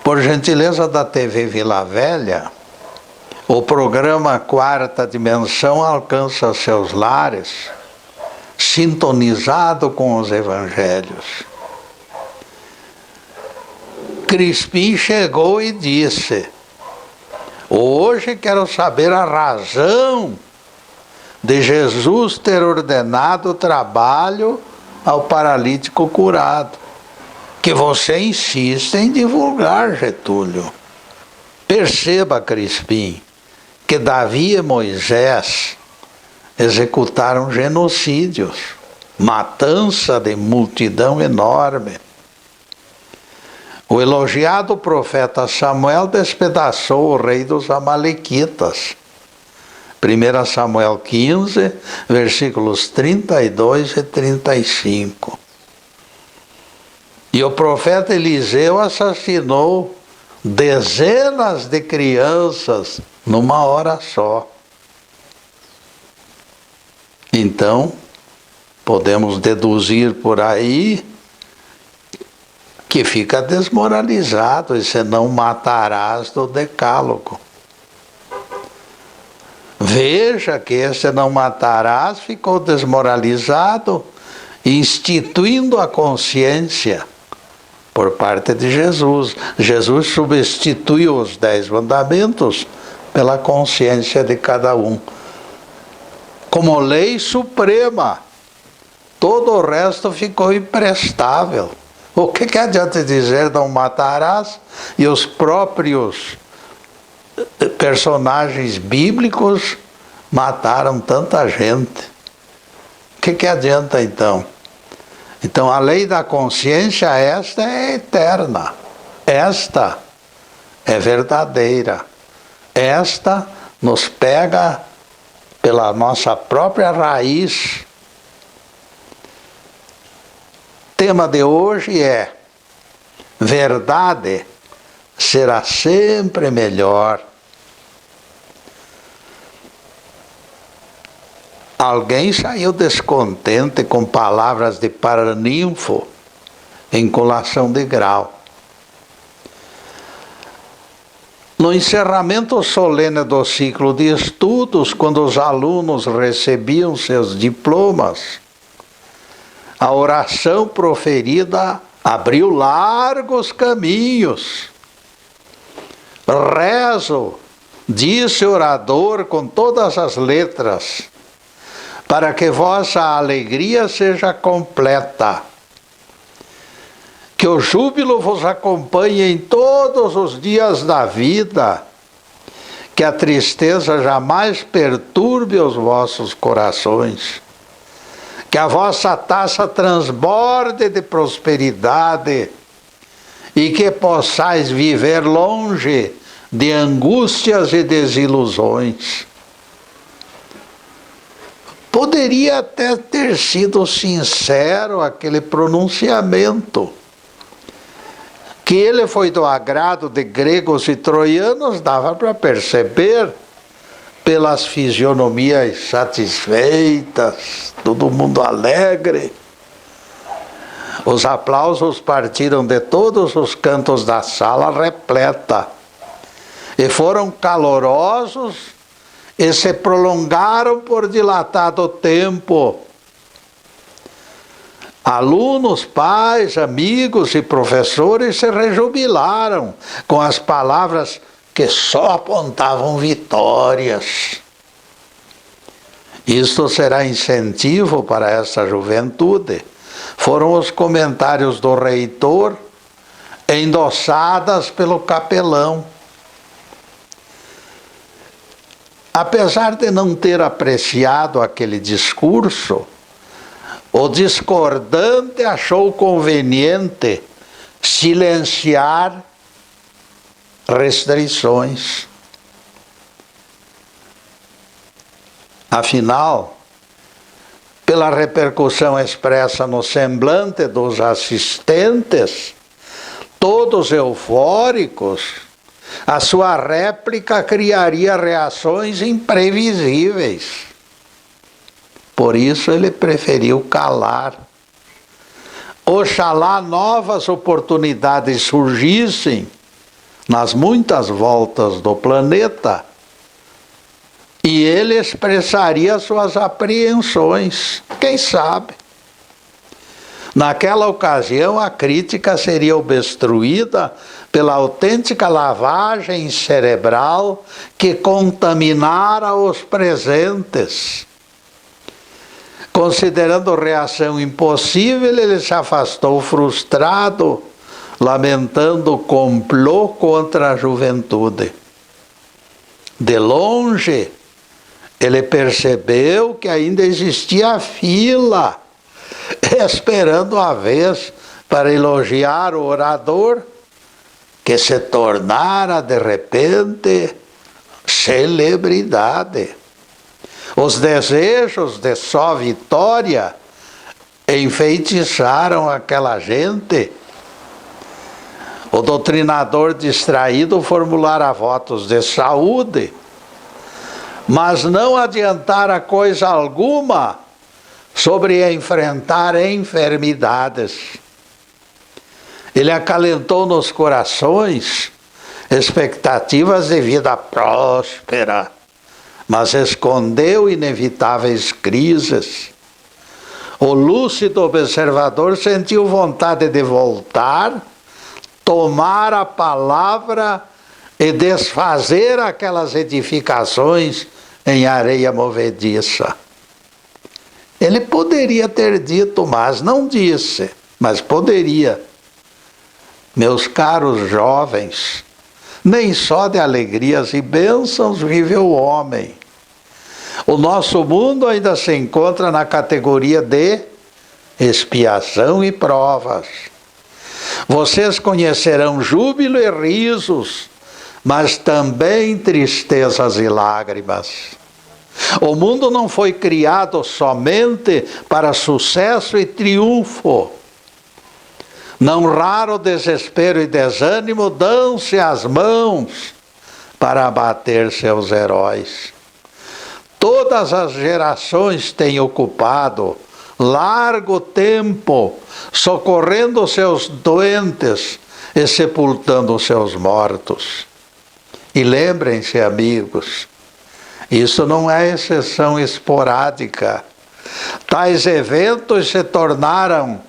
Por gentileza da TV Vila Velha, o programa Quarta Dimensão alcança seus lares, sintonizado com os evangelhos. Crispim chegou e disse: hoje quero saber a razão de Jesus ter ordenado o trabalho ao paralítico curado, que você insiste em divulgar, Getúlio. Perceba, Crispim, que Davi e Moisés executaram genocídios, matança de multidão enorme. O elogiado profeta Samuel despedaçou o rei dos Amalequitas. 1 Samuel 15, versículos 32 e 35. E o profeta Eliseu assassinou dezenas de crianças numa hora só. Então, podemos deduzir por aí que fica desmoralizado esse não matarás do decálogo. Veja que esse não matarás ficou desmoralizado, instituindo a consciência por parte de Jesus. Jesus substituiu os 10 mandamentos pela consciência de cada um, como lei suprema. Todo o resto ficou imprestável. O que adianta dizer não matarás e os próprios personagens bíblicos mataram tanta gente? O que adianta então? Então a lei da consciência, esta é eterna, esta é verdadeira, esta nos pega pela nossa própria raiz. O tema de hoje é: verdade será sempre melhor. Alguém saiu descontente com palavras de Paraninfo em colação de grau. No encerramento solene do ciclo de estudos, quando os alunos recebiam seus diplomas, a oração proferida abriu largos caminhos. Rezo, disse o orador com todas as letras, para que vossa alegria seja completa, que o júbilo vos acompanhe em todos os dias da vida, que a tristeza jamais perturbe os vossos corações, que a vossa taça transborde de prosperidade e que possais viver longe de angústias e desilusões. Poderia até ter sido sincero aquele pronunciamento. Que ele foi do agrado de gregos e troianos, dava para perceber pelas fisionomias satisfeitas, todo mundo alegre. Os aplausos partiram de todos os cantos da sala repleta e foram calorosos e se prolongaram por dilatado tempo. Alunos, pais, amigos e professores se rejubilaram com as palavras que só apontavam vitórias. Isto será incentivo para essa juventude. Foram os comentários do reitor, endossadas pelo capelão. Apesar de não ter apreciado aquele discurso, o discordante achou conveniente silenciar restrições. Afinal, pela repercussão expressa no semblante dos assistentes, todos eufóricos, a sua réplica criaria reações imprevisíveis. Por isso ele preferiu calar. Oxalá novas oportunidades surgissem nas muitas voltas do planeta, e ele expressaria suas apreensões, quem sabe. Naquela ocasião, a crítica seria obstruída pela autêntica lavagem cerebral que contaminara os presentes. Considerando reação impossível, ele se afastou frustrado, lamentando o complô contra a juventude. De longe, ele percebeu que ainda existia fila, esperando a vez para elogiar o orador, que se tornara de repente celebridade. Os desejos de só vitória enfeitiçaram aquela gente. O doutrinador distraído formulara votos de saúde, mas não adiantara coisa alguma sobre enfrentar enfermidades. Ele acalentou nos corações expectativas de vida próspera, mas escondeu inevitáveis crises. O lúcido observador sentiu vontade de voltar, tomar a palavra e desfazer aquelas edificações em areia movediça. Ele poderia ter dito, mas não disse, mas poderia. Meus caros jovens, nem só de alegrias e bênçãos vive o homem. O nosso mundo ainda se encontra na categoria de expiação e provas. Vocês conhecerão júbilo e risos, mas também tristezas e lágrimas. O mundo não foi criado somente para sucesso e triunfo. Não raro desespero e desânimo dão-se as mãos para abater seus heróis. Todas as gerações têm ocupado largo tempo socorrendo seus doentes e sepultando seus mortos. E lembrem-se, amigos, isso não é exceção esporádica. Tais eventos se tornaram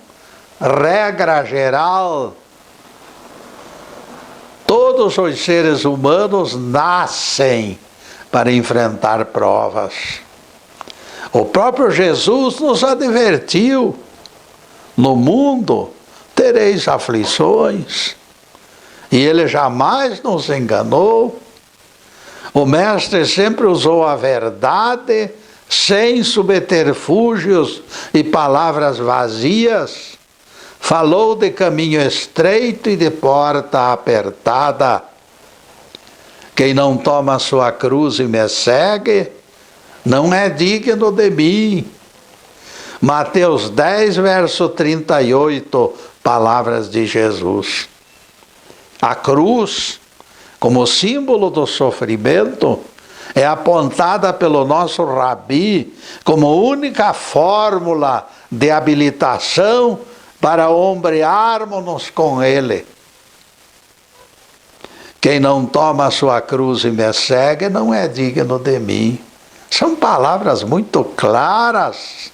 regra geral. Todos os seres humanos nascem para enfrentar provas. O próprio Jesus nos advertiu: no mundo tereis aflições. E ele jamais nos enganou. O Mestre sempre usou a verdade, sem subterfúgios e palavras vazias. Falou de caminho estreito e de porta apertada. Quem não toma sua cruz e me segue, não é digno de mim. Mateus 10, verso 38, palavras de Jesus. A cruz, como símbolo do sofrimento, é apontada pelo nosso Rabi como única fórmula de habilitação para ombrearmos-nos com ele. Quem não toma a sua cruz e me segue não é digno de mim. São palavras muito claras.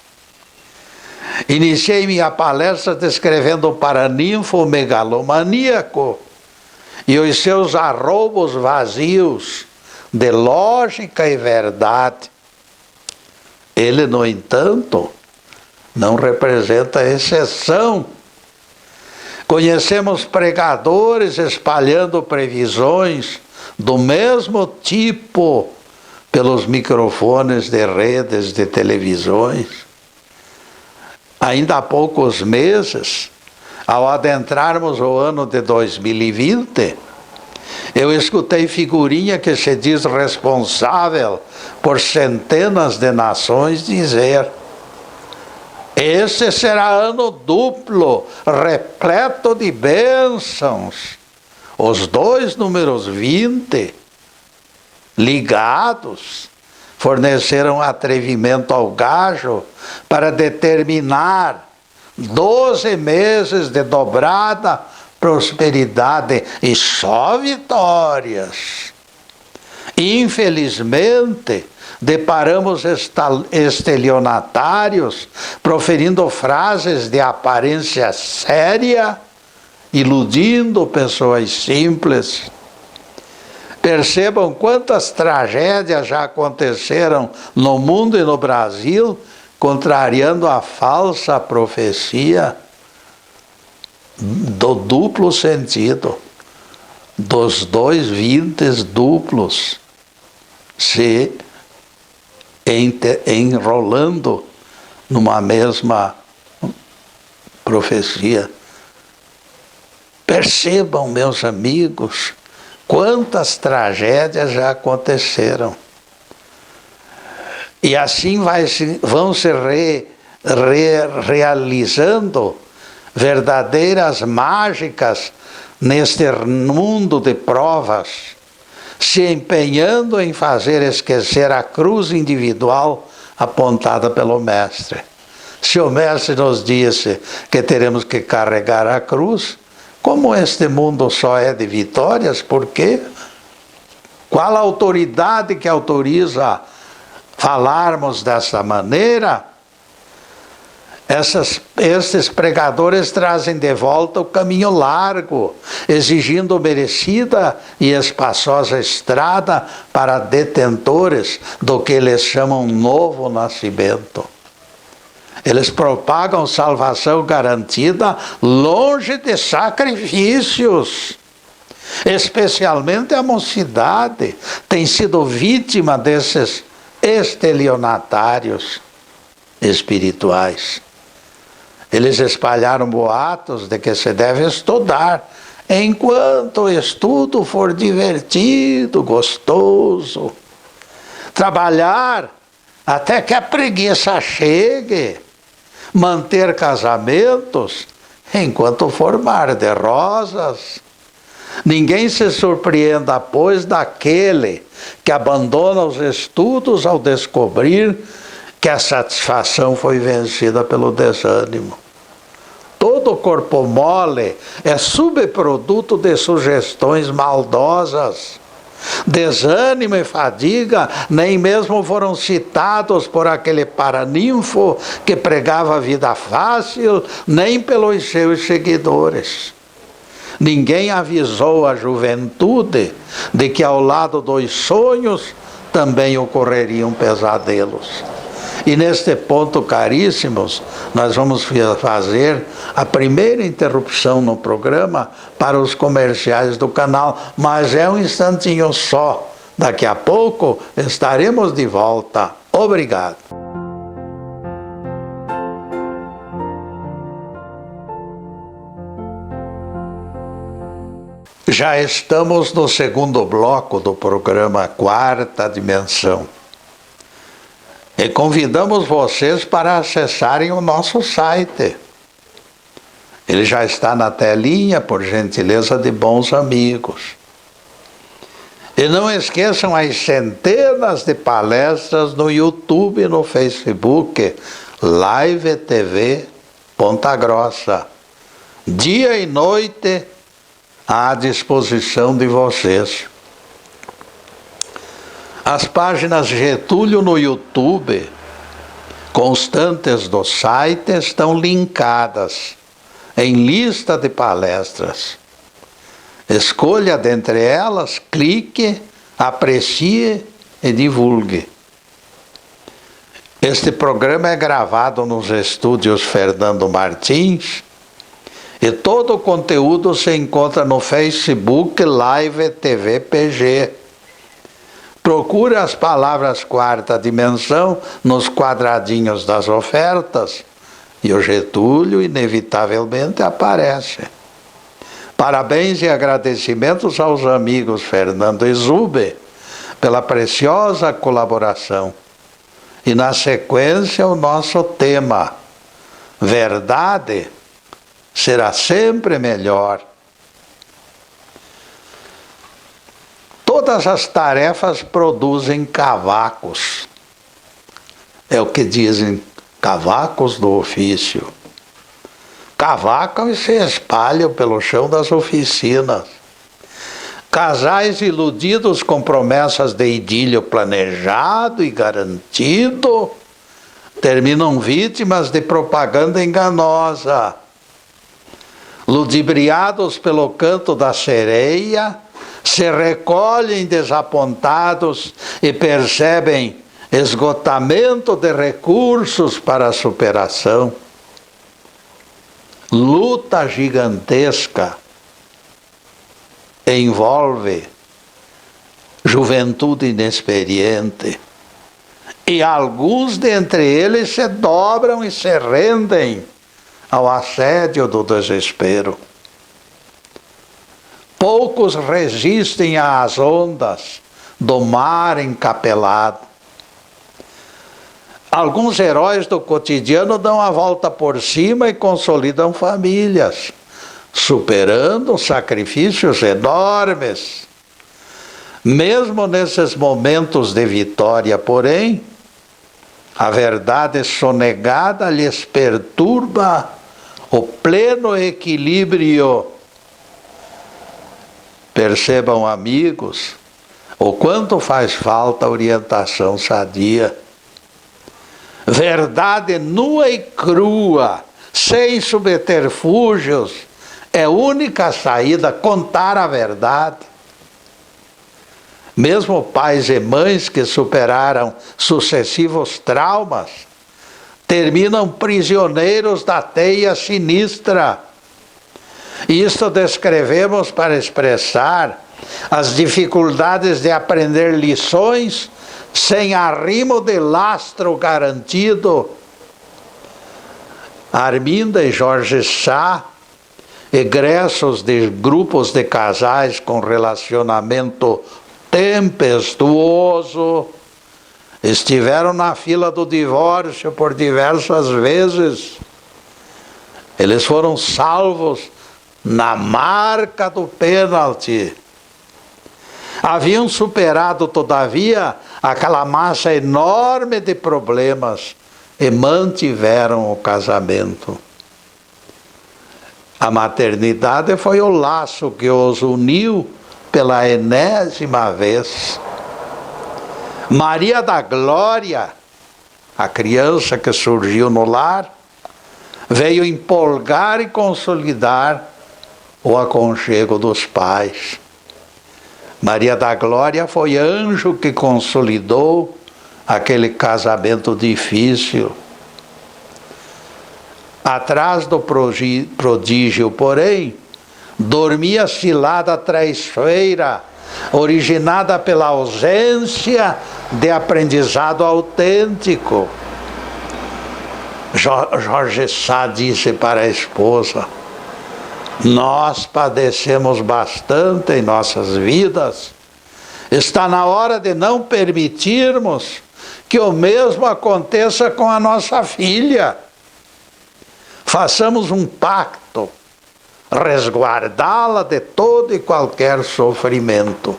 Iniciei minha palestra descrevendo o paraninfo megalomaníaco e os seus arroubos vazios de lógica e verdade. Ele, no entanto, não representa exceção. Conhecemos pregadores espalhando previsões do mesmo tipo pelos microfones de redes de televisões. Ainda há poucos meses, ao adentrarmos o ano de 2020, eu escutei figurinha que se diz responsável por centenas de nações dizer: esse será ano duplo, repleto de bênçãos. Os dois números 20, ligados, forneceram atrevimento ao gajo para determinar 12 meses de dobrada prosperidade e só vitórias. Infelizmente, deparamos estelionatários proferindo frases de aparência séria, iludindo pessoas simples. Percebam quantas tragédias já aconteceram no mundo e no Brasil, contrariando a falsa profecia do duplo sentido, dos dois vintes duplos se enrolando numa mesma profecia. Percebam, meus amigos, quantas tragédias já aconteceram. E assim vão se realizando verdadeiras mágicas neste mundo de provas, se empenhando em fazer esquecer a cruz individual apontada pelo Mestre. Se o Mestre nos disse que teremos que carregar a cruz, como este mundo só é de vitórias, por quê? Qual a autoridade que autoriza falarmos dessa maneira? Estes pregadores trazem de volta o caminho largo, exigindo merecida e espaçosa estrada para detentores do que eles chamam novo nascimento. Eles propagam salvação garantida longe de sacrifícios. Especialmente a mocidade tem sido vítima desses estelionatários espirituais. Eles espalharam boatos de que se deve estudar, enquanto o estudo for divertido, gostoso. Trabalhar até que a preguiça chegue. Manter casamentos enquanto for mar de rosas. Ninguém se surpreenda, pois, daquele que abandona os estudos ao descobrir que a satisfação foi vencida pelo desânimo. Todo corpo mole é subproduto de sugestões maldosas. Desânimo e fadiga nem mesmo foram citados por aquele paraninfo que pregava a vida fácil, nem pelos seus seguidores. Ninguém avisou a juventude de que ao lado dos sonhos também ocorreriam pesadelos. E neste ponto, caríssimos, nós vamos fazer a primeira interrupção no programa para os comerciais do canal, mas é um instantinho só. Daqui a pouco estaremos de volta. Obrigado. Já estamos no segundo bloco do programa Quarta Dimensão. E convidamos vocês para acessarem o nosso site. Ele já está na telinha, por gentileza de bons amigos. E não esqueçam as centenas de palestras no YouTube e no Facebook, Live TV Ponta Grossa. Dia e noite à disposição de vocês. As páginas Getúlio no YouTube, constantes do site, estão linkadas em lista de palestras. Escolha dentre elas, clique, aprecie e divulgue. Este programa é gravado nos estúdios Fernando Martins e todo o conteúdo se encontra no Facebook Live TV PG. Procure as palavras Quarta Dimensão nos quadradinhos das ofertas e o Getúlio inevitavelmente aparece. Parabéns e agradecimentos aos amigos Fernando e Zube pela preciosa colaboração. E na sequência o nosso tema, verdade será sempre melhor. Todas as tarefas produzem cavacos. É o que dizem cavacos do ofício. escavacam e se espalham pelo chão das oficinas. Casais iludidos com promessas de idílio planejado e garantido terminam vítimas de propaganda enganosa. Ludibriados pelo canto da sereia, se recolhem desapontados e percebem esgotamento de recursos para a superação. Luta gigantesca envolve juventude inexperiente. E alguns dentre eles se dobram e se rendem ao assédio do desespero. Poucos resistem às ondas do mar encapelado. Alguns heróis do cotidiano dão a volta por cima e consolidam famílias, superando sacrifícios enormes. Mesmo nesses momentos de vitória, porém, a verdade sonegada lhes perturba o pleno equilíbrio. Percebam, amigos, o quanto faz falta a orientação sadia. Verdade nua e crua, sem subterfúgios, é a única saída, contar a verdade. Mesmo pais e mães que superaram sucessivos traumas, terminam prisioneiros da teia sinistra. Isto descrevemos para expressar as dificuldades de aprender lições sem arrimo de lastro garantido. Arminda e Jorge Sá, egressos de grupos de casais com relacionamento tempestuoso, estiveram na fila do divórcio por diversas vezes. Eles foram salvos na marca do pênalti. Haviam superado, todavia, aquela massa enorme de problemas e mantiveram o casamento. A maternidade foi o laço que os uniu pela enésima vez. Maria da Glória, a criança que surgiu no lar, veio empolgar e consolidar o aconchego dos pais. Maria da Glória foi anjo que consolidou aquele casamento difícil. Atrás do prodígio, porém, dormia cilada traiçoeira, originada pela ausência de aprendizado autêntico. Jorge Sá disse para a esposa: nós padecemos bastante em nossas vidas. Está na hora de não permitirmos que o mesmo aconteça com a nossa filha. Façamos um pacto, resguardá-la de todo e qualquer sofrimento.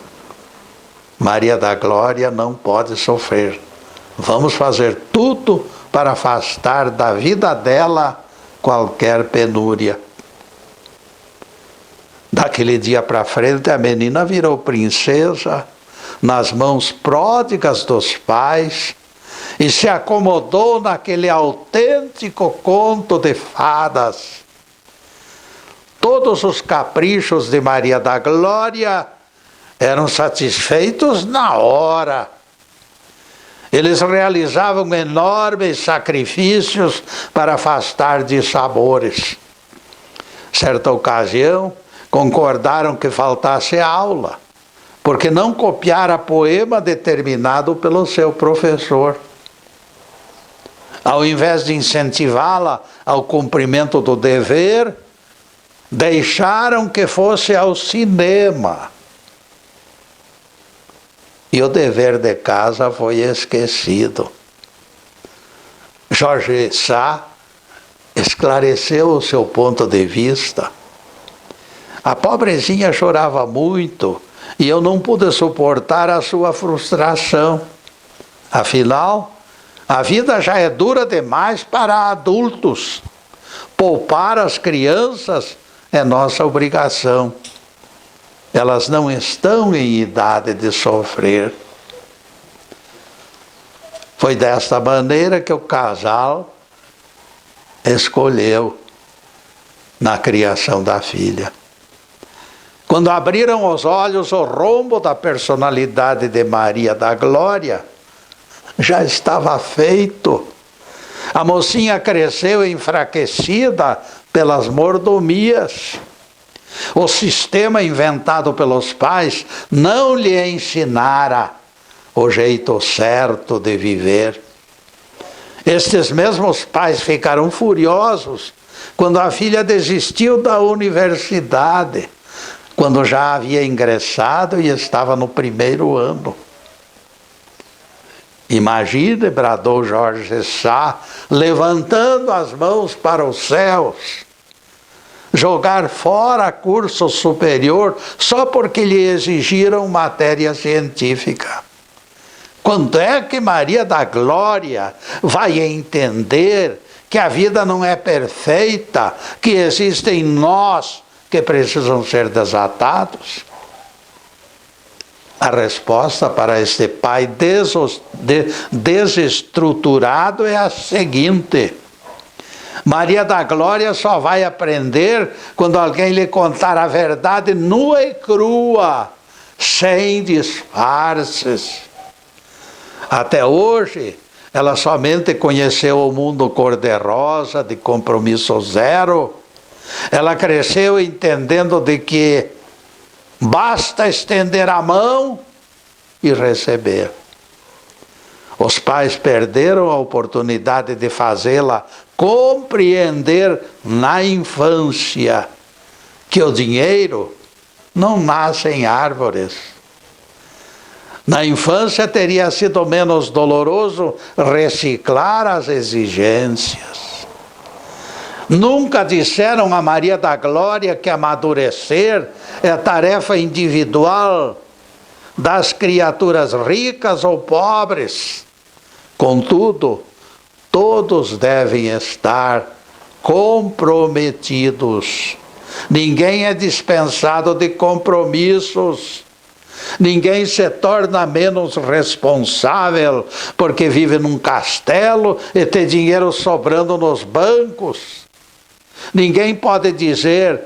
Maria da Glória não pode sofrer. Vamos fazer tudo para afastar da vida dela qualquer penúria. Daquele dia para frente, a menina virou princesa nas mãos pródigas dos pais e se acomodou naquele autêntico conto de fadas. Todos os caprichos de Maria da Glória eram satisfeitos na hora. Eles realizavam enormes sacrifícios para afastar de sabores. Certa ocasião, concordaram que faltasse aula, porque não copiara poema determinado pelo seu professor. Ao invés de incentivá-la ao cumprimento do dever, deixaram que fosse ao cinema. E o dever de casa foi esquecido. Jorge Sá esclareceu o seu ponto de vista. A pobrezinha chorava muito e eu não pude suportar a sua frustração. Afinal, a vida já é dura demais para adultos. Poupar as crianças é nossa obrigação. Elas não estão em idade de sofrer. Foi desta maneira que o casal escolheu na criação da filha. Quando abriram os olhos, o rombo da personalidade de Maria da Glória já estava feito. A mocinha cresceu enfraquecida pelas mordomias. O sistema inventado pelos pais não lhe ensinara o jeito certo de viver. Estes mesmos pais ficaram furiosos quando a filha desistiu da universidade, quando já havia ingressado e estava no primeiro ano. Imagine, bradou Jorge Sá, levantando as mãos para os céus, jogar fora curso superior só porque lhe exigiram matéria científica. Quando é que Maria da Glória vai entender que a vida não é perfeita, que existem nós que precisam ser desatados? A resposta para este pai desestruturado é a seguinte: Maria da Glória só vai aprender quando alguém lhe contar a verdade nua e crua, sem disfarces. Até hoje, ela somente conheceu o mundo cor-de-rosa, de compromisso zero. Ela cresceu entendendo de que basta estender a mão e receber. Os pais perderam a oportunidade de fazê-la compreender na infância que o dinheiro não nasce em árvores. Na infância teria sido menos doloroso reciclar as exigências. Nunca disseram a Maria da Glória que amadurecer é tarefa individual das criaturas ricas ou pobres. Contudo, todos devem estar comprometidos. Ninguém é dispensado de compromissos. Ninguém se torna menos responsável porque vive num castelo e tem dinheiro sobrando nos bancos. Ninguém pode dizer: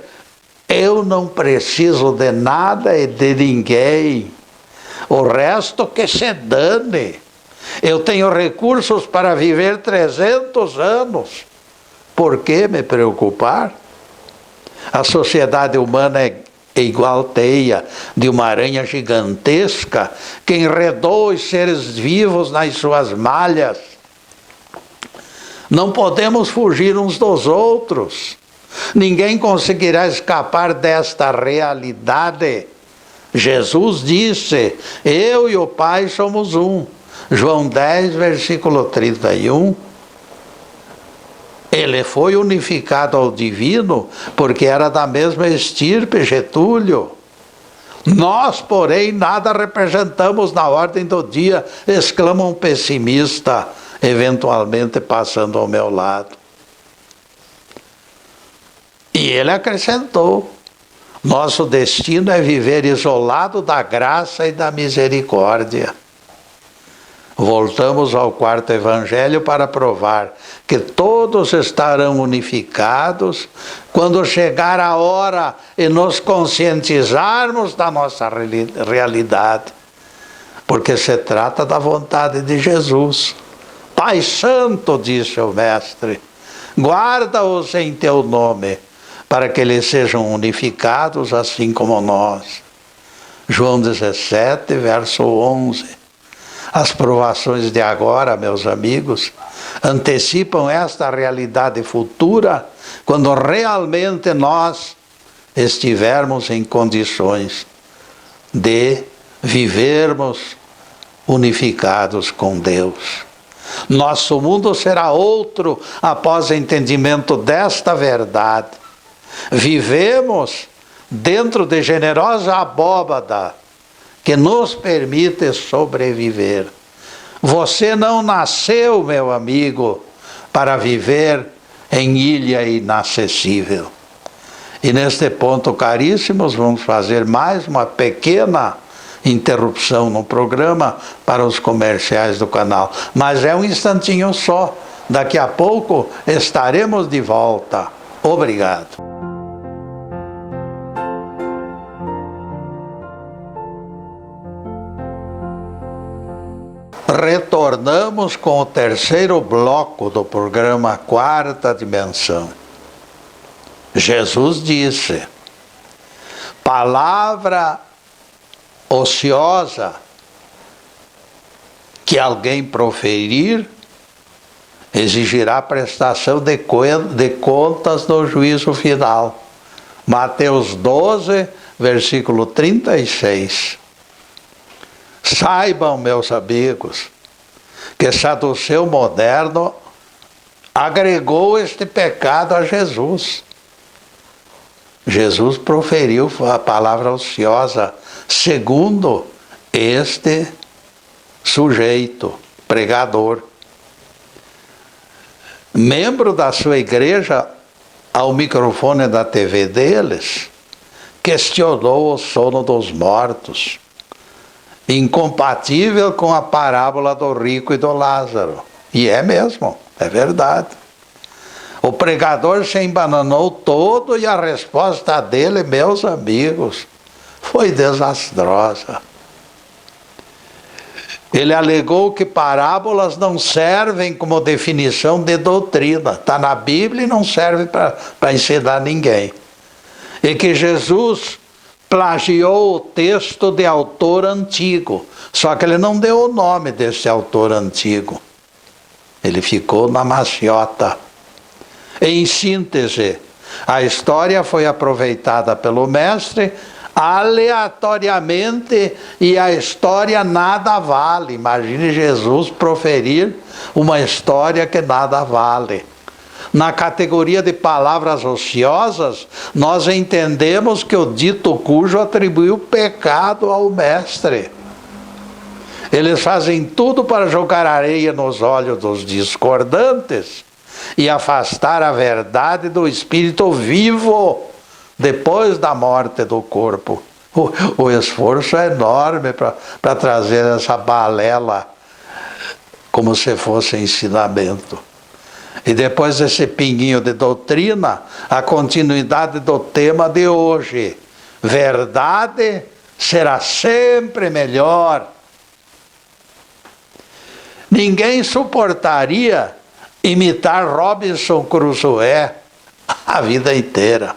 eu não preciso de nada e de ninguém, o resto que se dane. Eu tenho recursos para viver 300 anos. Por que me preocupar? A sociedade humana é igual teia de uma aranha gigantesca que enredou os seres vivos nas suas malhas. Não podemos fugir uns dos outros. Ninguém conseguirá escapar desta realidade. Jesus disse: eu e o Pai somos um. João 10, versículo 31. Ele foi unificado ao divino porque era da mesma estirpe, Getúlio. Nós, porém, nada representamos na ordem do dia, exclama um pessimista, eventualmente passando ao meu lado. E ele acrescentou: nosso destino é viver isolado da graça e da misericórdia. Voltamos ao quarto evangelho para provar que todos estarão unificados quando chegar a hora e nos conscientizarmos da nossa realidade. Porque se trata da vontade de Jesus. Pai Santo, disse o Mestre, guarda-os em teu nome, para que eles sejam unificados assim como nós. João 17, verso 11. As provações de agora, meus amigos, antecipam esta realidade futura quando realmente nós estivermos em condições de vivermos unificados com Deus. Nosso mundo será outro após o entendimento desta verdade. Vivemos dentro de generosa abóbada que nos permite sobreviver. Você não nasceu, meu amigo, para viver em ilha inacessível. E neste ponto, caríssimos, vamos fazer mais uma pequena interrupção no programa para os comerciais do canal. Mas é um instantinho só. Daqui a pouco estaremos de volta. Obrigado. Retornamos com o terceiro bloco do programa Quarta Dimensão. Jesus disse: palavra ociosa que alguém proferir exigirá prestação de contas no juízo final. Mateus 12, versículo 36. Saibam, meus amigos, que Saduceu moderno agregou este pecado a Jesus. Jesus proferiu a palavra ociosa segundo este sujeito, pregador. Membro da sua igreja, ao microfone da TV deles, questionou o sono dos mortos, incompatível com a parábola do rico e do Lázaro. E é mesmo, é verdade. O pregador se embananou todo e a resposta dele, meus amigos, foi desastrosa. Ele alegou que parábolas não servem como definição de doutrina. Está na Bíblia e não serve para ensinar ninguém. E que Jesus plagiou o texto de autor antigo. Só que ele não deu o nome desse autor antigo. Ele ficou na maciota. Em síntese, a história foi aproveitada pelo mestre aleatoriamente e a história nada vale. Imagine Jesus proferir uma história que nada vale. Na categoria de palavras ociosas, nós entendemos que o dito cujo atribuiu pecado ao mestre. Eles fazem tudo para jogar areia nos olhos dos discordantes e afastar a verdade do espírito vivo depois da morte do corpo. O esforço é enorme para trazer essa balela como se fosse ensinamento. E depois desse pinguinho de doutrina, a continuidade do tema de hoje. Verdade será sempre melhor. Ninguém suportaria imitar Robinson Crusoe a vida inteira,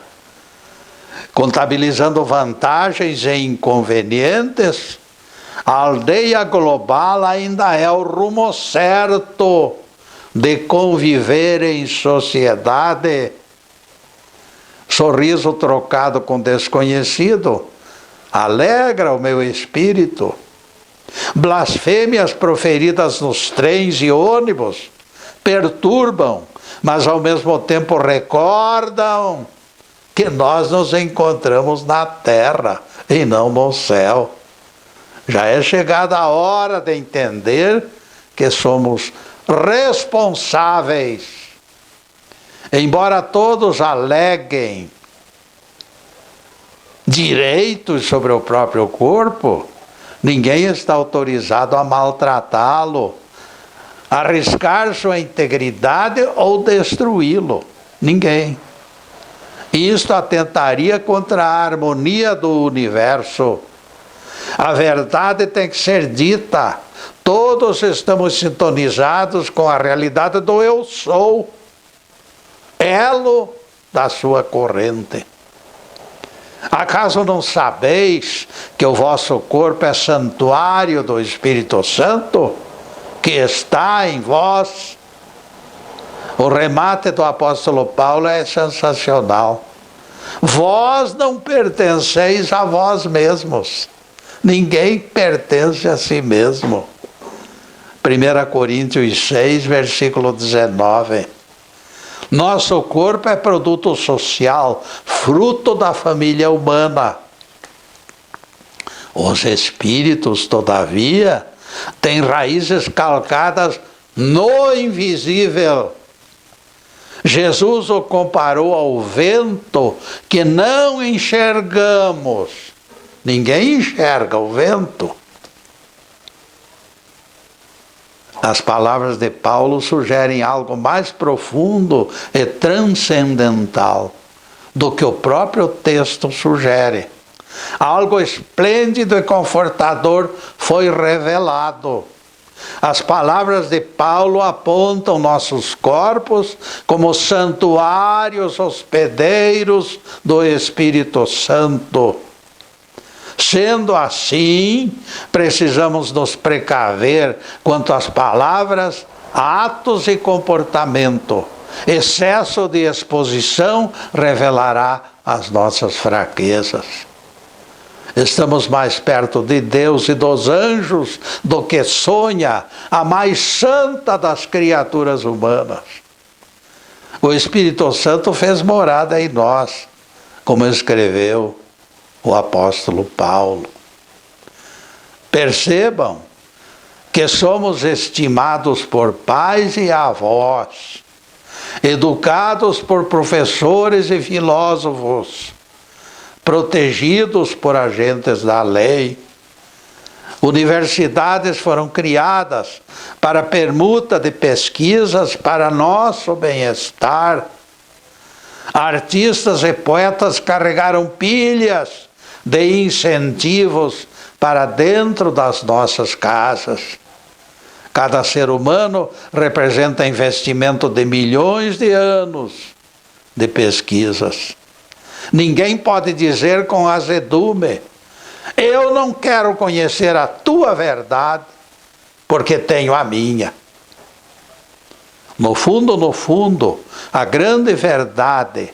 contabilizando vantagens e inconvenientes. A aldeia global ainda é o rumo certo de conviver em sociedade. Sorriso trocado com desconhecido alegra o meu espírito. Blasfêmias proferidas nos trens e ônibus perturbam, mas ao mesmo tempo recordam que nós nos encontramos na terra e não no céu. Já é chegada a hora de entender que somos responsáveis. Embora todos aleguem direitos sobre o próprio corpo, ninguém está autorizado a maltratá-lo, arriscar sua integridade ou destruí-lo. Ninguém. Isto atentaria contra a harmonia do universo. A verdade tem que ser dita. Todos estamos sintonizados com a realidade do eu sou, elo da sua corrente. Acaso não sabeis que o vosso corpo é santuário do Espírito Santo, que está em vós? O remate do apóstolo Paulo é sensacional. Vós não pertenceis a vós mesmos. Ninguém pertence a si mesmo. 1 Coríntios 6, versículo 19. Nosso corpo é produto social, fruto da família humana. Os espíritos, todavia, têm raízes calcadas no invisível. Jesus o comparou ao vento que não enxergamos. Ninguém enxerga o vento. As palavras de Paulo sugerem algo mais profundo e transcendental do que o próprio texto sugere. Algo esplêndido e confortador foi revelado. As palavras de Paulo apontam nossos corpos como santuários hospedeiros do Espírito Santo. Sendo assim, precisamos nos precaver quanto às palavras, atos e comportamento. Excesso de exposição revelará as nossas fraquezas. Estamos mais perto de Deus e dos anjos do que sonha a mais santa das criaturas humanas. O Espírito Santo fez morada em nós, como escreveu o apóstolo Paulo. Percebam que somos estimados por pais e avós, educados por professores e filósofos, protegidos por agentes da lei. Universidades foram criadas para permuta de pesquisas para nosso bem-estar. Artistas e poetas carregaram pilhas de incentivos para dentro das nossas casas. Cada ser humano representa investimento de milhões de anos de pesquisas. Ninguém pode dizer com azedume: eu não quero conhecer a tua verdade, porque tenho a minha. No fundo, a grande verdade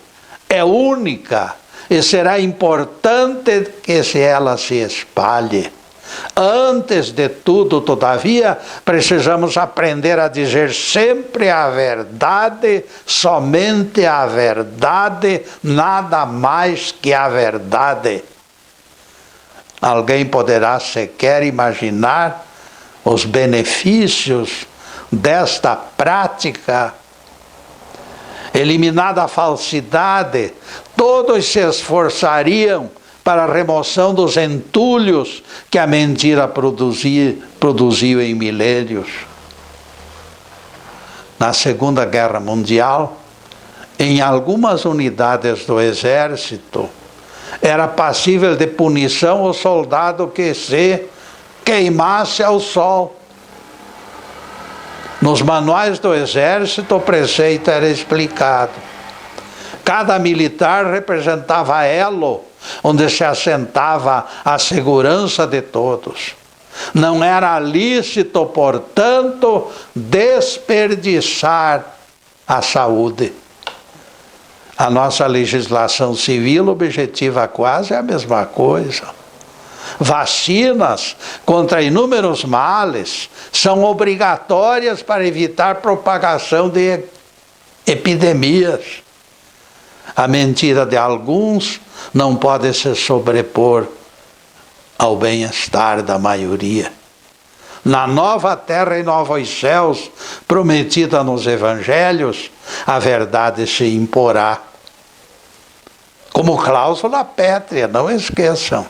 é única e será importante que ela se espalhe. Antes de tudo, todavia, precisamos aprender a dizer sempre a verdade, somente a verdade, nada mais que a verdade. Alguém poderá sequer imaginar os benefícios desta prática. Eliminada a falsidade, todos se esforçariam para a remoção dos entulhos que a mentira produziu em milênios. Na Segunda Guerra Mundial, em algumas unidades do exército, era passível de punição o soldado que se queimasse ao sol. Nos manuais do exército, o preceito era explicado. Cada militar representava elo onde se assentava a segurança de todos. Não era lícito, portanto, desperdiçar a saúde. A nossa legislação civil objetiva quase a mesma coisa. Vacinas contra inúmeros males são obrigatórias para evitar propagação de epidemias. A mentira de alguns não pode se sobrepor ao bem-estar da maioria. Na nova terra e novos céus, prometida nos evangelhos, a verdade se imporá. Como cláusula pétrea, não esqueçam.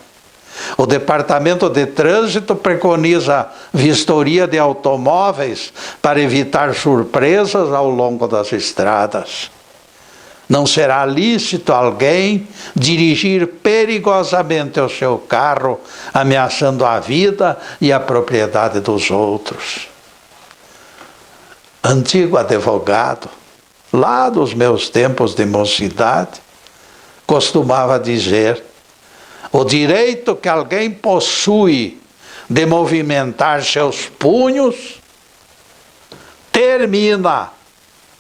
O Departamento de Trânsito preconiza vistoria de automóveis para evitar surpresas ao longo das estradas. Não será lícito alguém dirigir perigosamente o seu carro, ameaçando a vida e a propriedade dos outros. Antigo advogado, lá dos meus tempos de mocidade, costumava dizer: o direito que alguém possui de movimentar seus punhos termina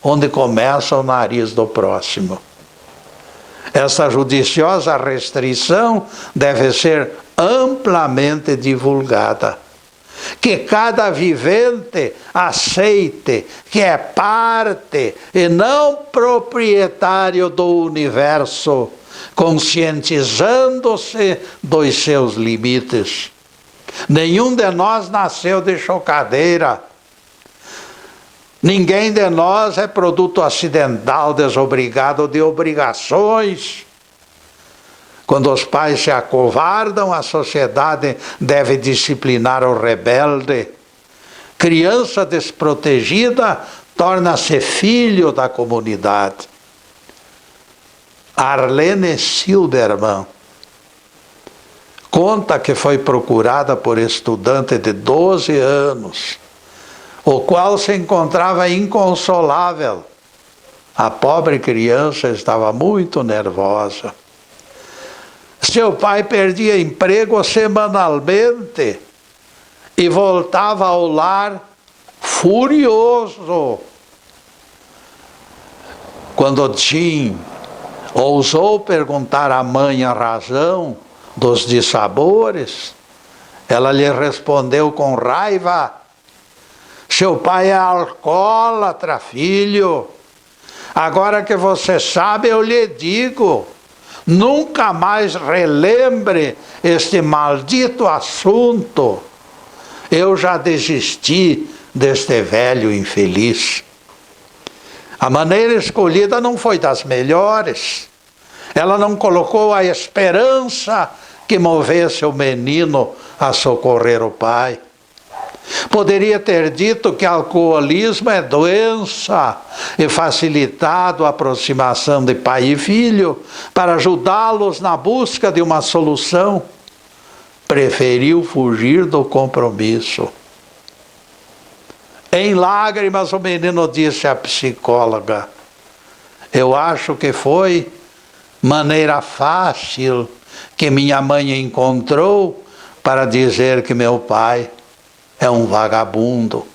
onde começa o nariz do próximo. Essa judiciosa restrição deve ser amplamente divulgada. Que cada vivente aceite que é parte e não proprietário do universo, conscientizando-se dos seus limites. Nenhum de nós nasceu de chocadeira. Ninguém de nós é produto acidental, desobrigado de obrigações. Quando os pais se acovardam, a sociedade deve disciplinar o rebelde. Criança desprotegida torna-se filho da comunidade. Arlene Silberman conta que foi procurada por estudante de 12 anos, o qual se encontrava inconsolável. A pobre criança estava muito nervosa. Seu pai perdia emprego semanalmente e voltava ao lar furioso. Quando Tim ousou perguntar à mãe a razão dos dissabores, ela lhe respondeu com raiva: seu pai é alcoólatra, filho. Agora que você sabe, eu lhe digo, nunca mais relembre este maldito assunto. Eu já desisti deste velho infeliz. A maneira escolhida não foi das melhores. Ela não colocou a esperança que movesse o menino a socorrer o pai. Poderia ter dito que alcoolismo é doença e facilitado a aproximação de pai e filho para ajudá-los na busca de uma solução. Preferiu fugir do compromisso. Em lágrimas, o menino disse à psicóloga: eu acho que foi maneira fácil que minha mãe encontrou para dizer que meu pai é um vagabundo.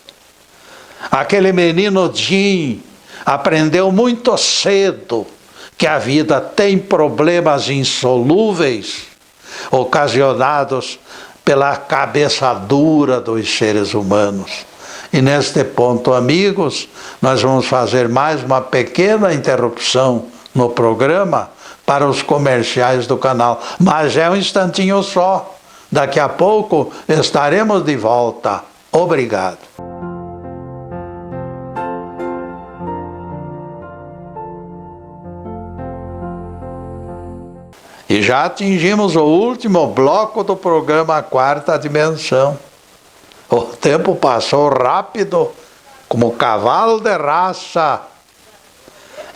Aquele menino Jim aprendeu muito cedo que a vida tem problemas insolúveis, ocasionados pela cabeça dura dos seres humanos. E neste ponto, amigos, nós vamos fazer mais uma pequena interrupção no programa para os comerciais do canal. Mas é um instantinho só. Daqui a pouco estaremos de volta. Obrigado. E já atingimos o último bloco do programa Quarta Dimensão. O tempo passou rápido, como cavalo de raça.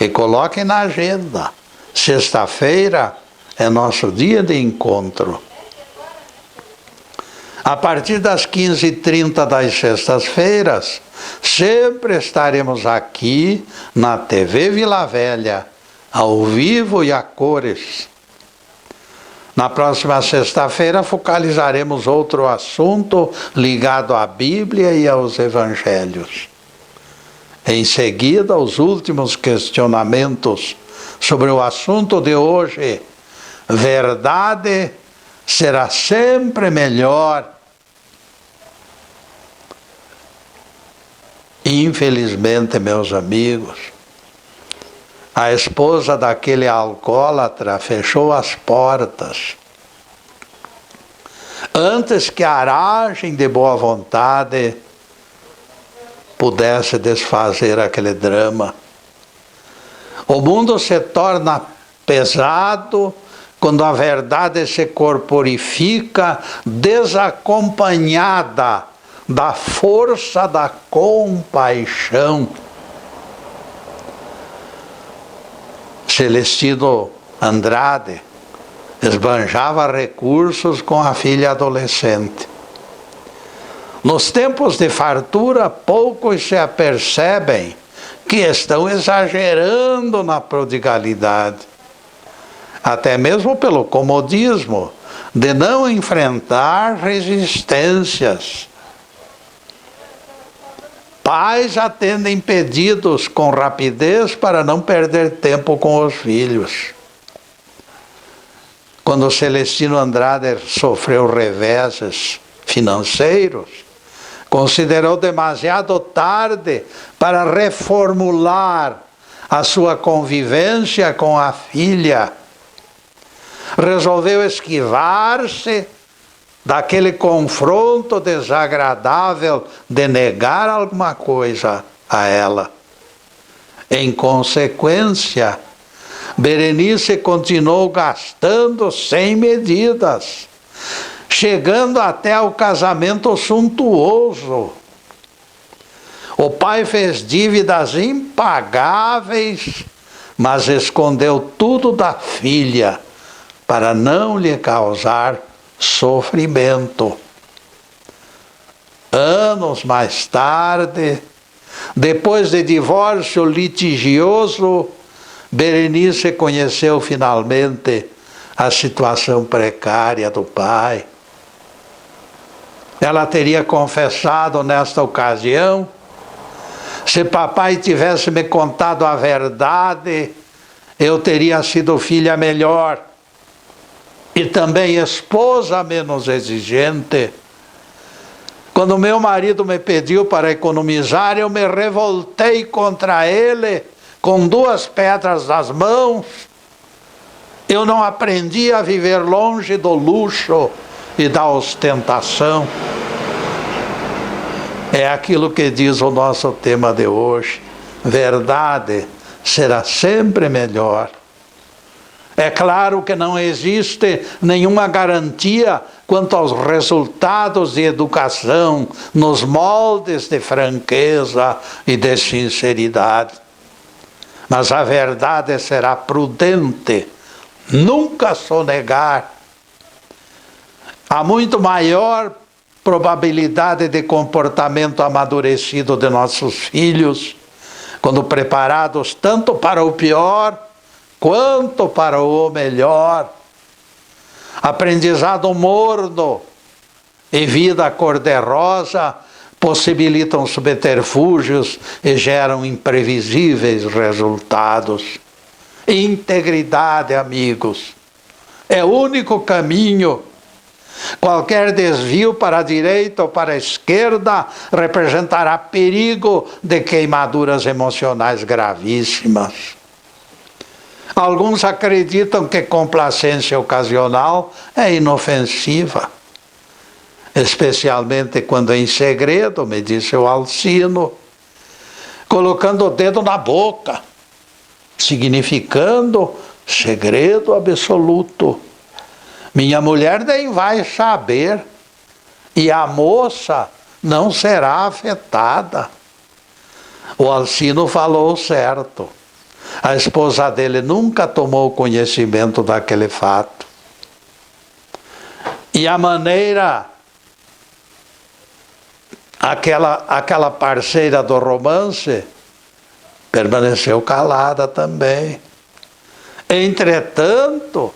E coloquem na agenda. Sexta-feira é nosso dia de encontro. A partir das 15h30 das sextas-feiras, sempre estaremos aqui na TV Vila Velha, ao vivo e a cores. Na próxima sexta-feira focalizaremos outro assunto ligado à Bíblia e aos Evangelhos. Em seguida, os últimos questionamentos sobre o assunto de hoje. Verdade será sempre melhor. Infelizmente, meus amigos, a esposa daquele alcoólatra fechou as portas antes que a aragem de boa vontade pudesse desfazer aquele drama. O mundo se torna pesado quando a verdade se corporifica desacompanhada da força da compaixão. Celestino Andrade esbanjava recursos com a filha adolescente. Nos tempos de fartura, poucos se apercebem que estão exagerando na prodigalidade, até mesmo pelo comodismo de não enfrentar resistências. Pais atendem pedidos com rapidez para não perder tempo com os filhos. Quando Celestino Andrade sofreu reveses financeiros, considerou demasiado tarde para reformular a sua convivência com a filha. Resolveu esquivar-se daquele confronto desagradável de negar alguma coisa a ela. Em consequência, Berenice continuou gastando sem medidas, chegando até ao casamento suntuoso. O pai fez dívidas impagáveis, mas escondeu tudo da filha para não lhe causar sofrimento. Anos mais tarde, depois de divórcio litigioso, Berenice conheceu finalmente a situação precária do pai. Ela teria confessado nesta ocasião: se papai tivesse me contado a verdade, eu teria sido filha melhor e também esposa menos exigente. Quando meu marido me pediu para economizar, eu me revoltei contra ele com 2 pedras nas mãos. Eu não aprendi a viver longe do luxo e da ostentação. É aquilo que diz o nosso tema de hoje: verdade será sempre melhor. É claro que não existe nenhuma garantia quanto aos resultados de educação nos moldes de franqueza e de sinceridade. Mas a verdade será prudente, nunca sonegar. Há muito maior probabilidade de comportamento amadurecido de nossos filhos, quando preparados tanto para o pior quanto para o melhor. Aprendizado morno e vida cor-de-rosa possibilitam subterfúgios e geram imprevisíveis resultados. Integridade, amigos, é o único caminho. Qualquer desvio para a direita ou para a esquerda representará perigo de queimaduras emocionais gravíssimas. Alguns acreditam que complacência ocasional é inofensiva, especialmente quando em segredo, me disse o Alcino, colocando o dedo na boca, significando segredo absoluto. Minha mulher nem vai saber e a moça não será afetada. O Alcino falou certo. A esposa dele nunca tomou conhecimento daquele fato. E a maneira, aquela parceira do romance, permaneceu calada também. Entretanto,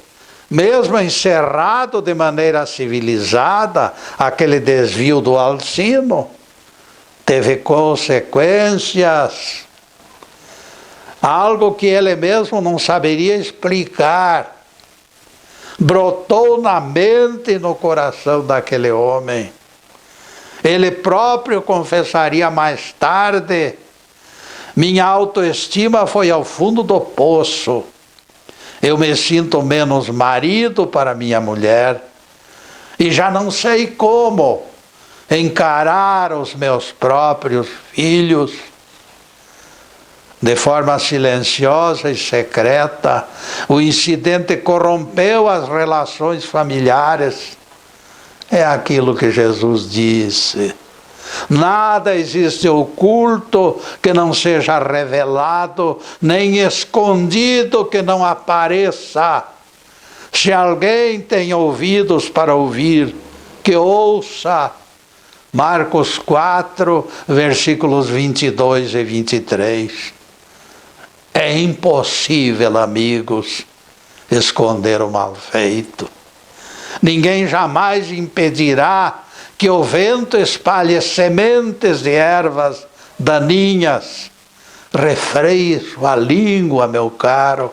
mesmo encerrado de maneira civilizada, aquele desvio do Alcino teve consequências. Algo que ele mesmo não saberia explicar. Brotou na mente e no coração daquele homem. Ele próprio confessaria mais tarde: minha autoestima foi ao fundo do poço. Eu me sinto menos marido para minha mulher e já não sei como encarar os meus próprios filhos. De forma silenciosa e secreta, o incidente corrompeu as relações familiares. É aquilo que Jesus disse: nada existe oculto que não seja revelado, nem escondido que não apareça. Se alguém tem ouvidos para ouvir, que ouça. Marcos 4, versículos 22 e 23. É impossível, amigos, esconder o mal feito. Ninguém jamais impedirá que o vento espalhe sementes de ervas daninhas. Refreie sua língua, meu caro.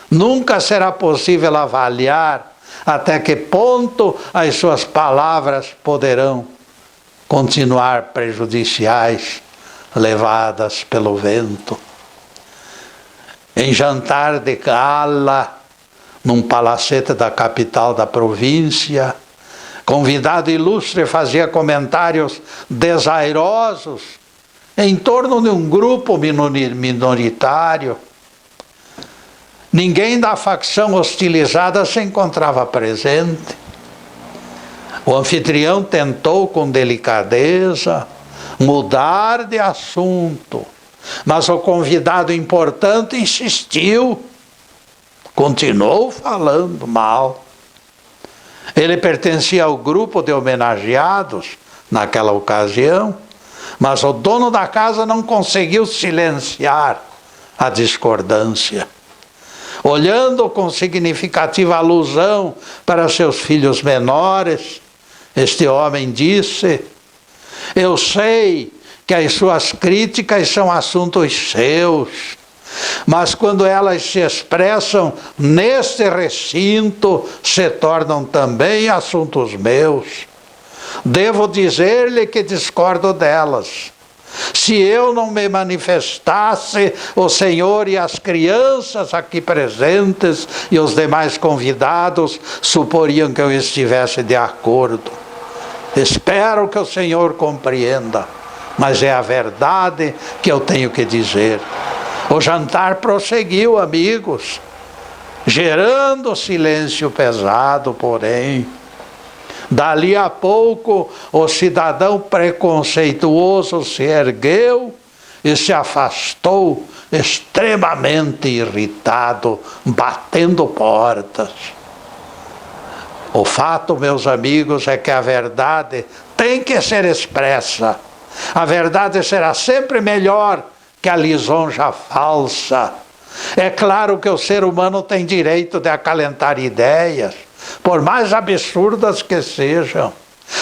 Nunca será possível avaliar até que ponto as suas palavras poderão continuar prejudiciais, levadas pelo vento. Em jantar de gala, num palacete da capital da província, convidado ilustre fazia comentários desairosos em torno de um grupo minoritário. Ninguém da facção hostilizada se encontrava presente. O anfitrião tentou com delicadeza mudar de assunto, mas o convidado importante insistiu, continuou falando mal. Ele pertencia ao grupo de homenageados naquela ocasião, mas o dono da casa não conseguiu silenciar a discordância. Olhando com significativa alusão para seus filhos menores, este homem disse: eu sei que as suas críticas são assuntos seus, mas quando elas se expressam neste recinto, se tornam também assuntos meus. Devo dizer-lhe que discordo delas. Se eu não me manifestasse, o Senhor e as crianças aqui presentes e os demais convidados suporiam que eu estivesse de acordo. Espero que o Senhor compreenda, mas é a verdade que eu tenho que dizer. O jantar prosseguiu, amigos, gerando silêncio pesado, porém. Dali a pouco, o cidadão preconceituoso se ergueu e se afastou, extremamente irritado, batendo portas. O fato, meus amigos, é que a verdade tem que ser expressa. A verdade será sempre melhor que a lisonja falsa. É claro que o ser humano tem direito de acalentar ideias, por mais absurdas que sejam.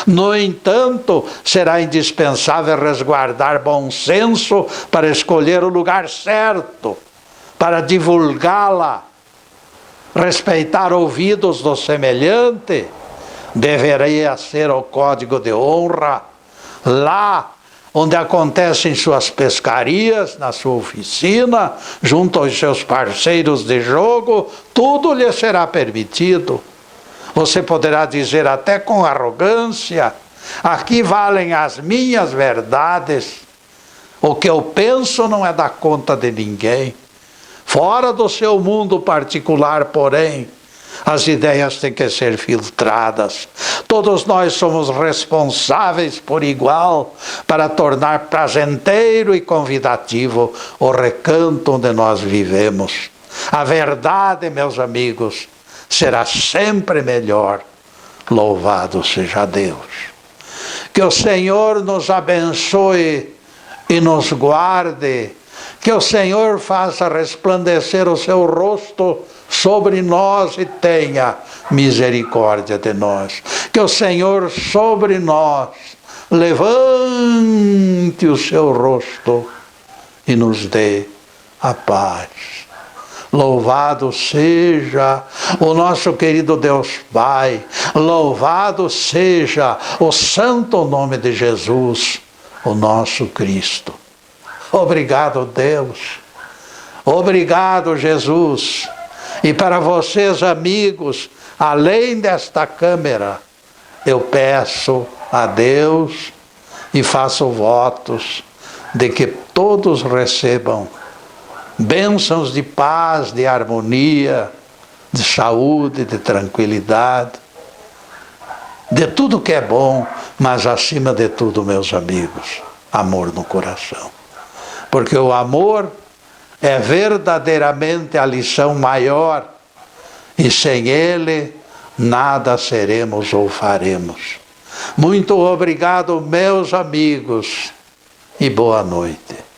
No entanto, será indispensável resguardar bom senso para escolher o lugar certo, para divulgá-la. Respeitar ouvidos do semelhante deveria ser o código de honra. Lá onde acontecem suas pescarias, na sua oficina, junto aos seus parceiros de jogo, tudo lhe será permitido. Você poderá dizer até com arrogância: aqui valem as minhas verdades. O que eu penso não é da conta de ninguém. Fora do seu mundo particular, porém, as ideias têm que ser filtradas. Todos nós somos responsáveis por igual para tornar prazenteiro e convidativo o recanto onde nós vivemos. A verdade, meus amigos, será sempre melhor. Louvado seja Deus. Que o Senhor nos abençoe e nos guarde. Que o Senhor faça resplandecer o seu rosto sobre nós e tenha misericórdia de nós. Que o Senhor sobre nós levante o seu rosto e nos dê a paz. Louvado seja o nosso querido Deus Pai, louvado seja o santo nome de Jesus, o nosso Cristo. Obrigado, Deus. Obrigado, Jesus. E para vocês, amigos, além desta câmera, eu peço a Deus e faço votos de que todos recebam bênçãos de paz, de harmonia, de saúde, de tranquilidade, de tudo que é bom, mas acima de tudo, meus amigos, amor no coração. Porque o amor é verdadeiramente a lição maior, e sem ele nada seremos ou faremos. Muito obrigado, meus amigos, e boa noite.